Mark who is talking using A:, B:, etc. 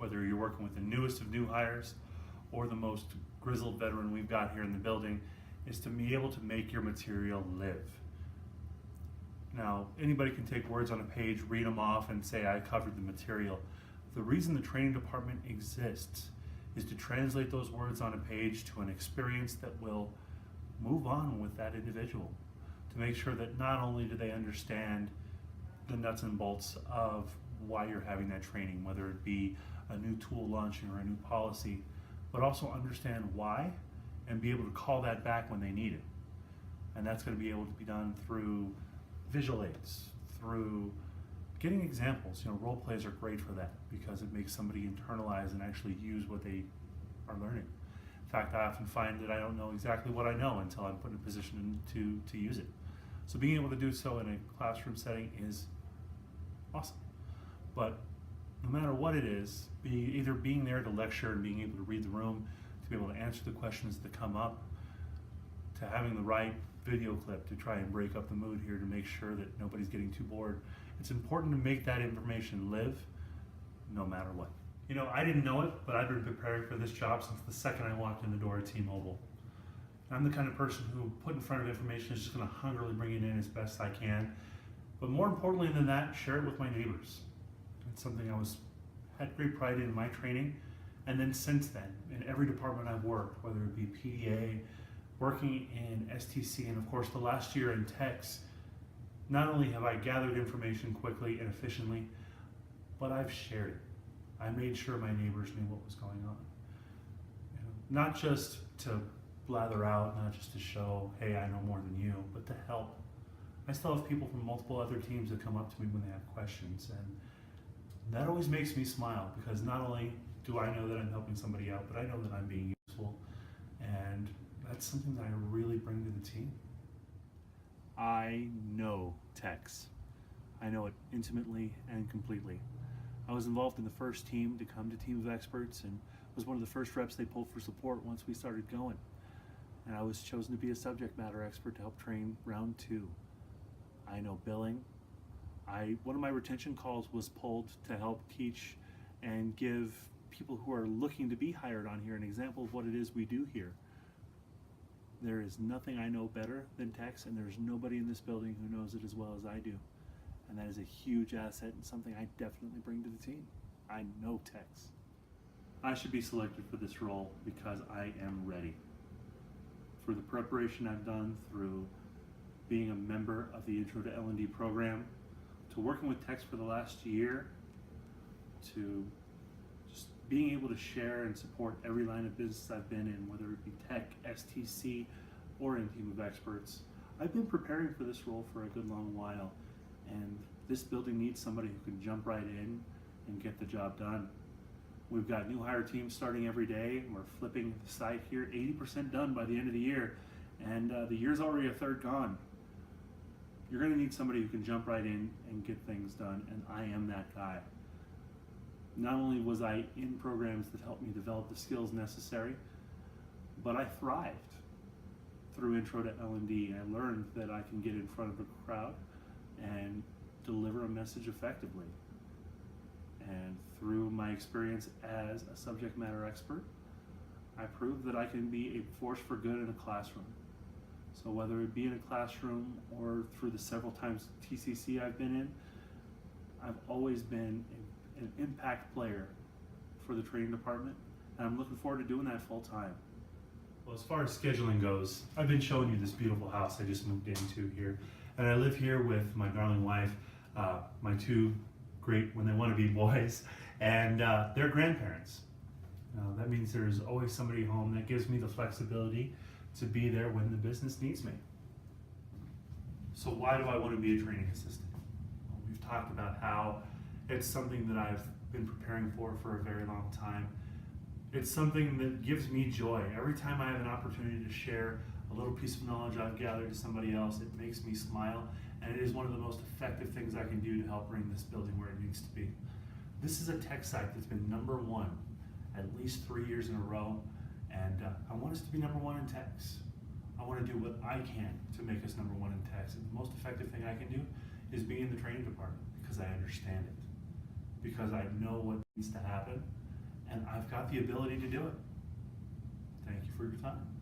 A: whether you're working with the newest of new hires or the most grizzled veteran we've got here in the building, is to be able to make your material live. Now, anybody can take words on a page, read them off, and say, I covered the material. The reason the training department exists is to translate those words on a page to an experience that will move on with that individual, to make sure that not only do they understand the nuts and bolts of why you're having that training, whether it be a new tool launching or a new policy, but also understand why and be able to call that back when they need it. And that's going to be able to be done through visual aids, through getting examples. Role plays are great for that because it makes somebody internalize and actually use what they are learning. In fact, I often find that I don't know exactly what I know until I'm put in a position to use it. So being able to do so in a classroom setting is awesome. But no matter what it is, either being there to lecture and being able to read the room, to be able to answer the questions that come up, to having the right video clip to try and break up the mood here to make sure that nobody's getting too bored. It's important to make that information live no matter what. I didn't know it, but I've been preparing for this job since the second I walked in the door at T-Mobile. I'm the kind of person who, put in front of information, is just going to hungrily bring it in as best I can. But more importantly than that, share it with my neighbors. It's something I had great pride in my training. And then since then, in every department I've worked, whether it be PDA, working in STC, and of course the last year in techs, not only have I gathered information quickly and efficiently, but I've shared it. I made sure my neighbors knew what was going on. Not just to blather out, not just to show, hey, I know more than you, but to help. I still have people from multiple other teams that come up to me when they have questions, and that always makes me smile because not only do I know that I'm helping somebody out, but I know that I'm being useful, and that's something that I really bring to the team. I know techs. I know it intimately and completely. I was involved in the first team to come to Team of Experts and was one of the first reps they pulled for support once we started going. And I was chosen to be a subject matter expert to help train round 2. I know billing. One of my retention calls was pulled to help teach and give people who are looking to be hired on here an example of what it is we do here. There is nothing I know better than techs, and there's nobody in this building who knows it as well as I do. And that is a huge asset and something I definitely bring to the team. I know techs. I should be selected for this role because I am ready. For the preparation I've done through being a member of the Intro to L&D program, to working with techs for the last year, to just being able to share and support every line of business I've been in, whether it be tech, STC, or in Team of Experts. I've been preparing for this role for a good long while, and this building needs somebody who can jump right in and get the job done. We've got new hire teams starting every day. We're flipping the site here, 80% done by the end of the year, and the year's already a third gone. You're going to need somebody who can jump right in and get things done, and I am that guy. Not only was I in programs that helped me develop the skills necessary, but I thrived through Intro to L&D. I learned that I can get in front of a crowd and deliver a message effectively. And through my experience as a subject matter expert, I proved that I can be a force for good in a classroom. So whether it be in a classroom or through the several times TCC I've been in, I've always been an impact player for the training department, and I'm looking forward to doing that full time. Well, as far as scheduling goes, I've been showing you this beautiful house I just moved into here, and I live here with my darling wife, my 2 great when they want to be boys, and their grandparents. That means there's always somebody home that gives me the flexibility to be there when the business needs me. So why do I want to be a training assistant? Well, we've talked about how it's something that I've been preparing for a very long time. It's something that gives me joy. Every time I have an opportunity to share a little piece of knowledge I've gathered to somebody else, it makes me smile, and it is one of the most effective things I can do to help bring this building where it needs to be. This is a tech site that's been #1 at least 3 years in a row, and I want us to be #1 in techs. I want to do what I can to make us #1 in techs, and the most effective thing I can do is be in the training department because I understand it, because I know what needs to happen, and I've got the ability to do it. Thank you for your time.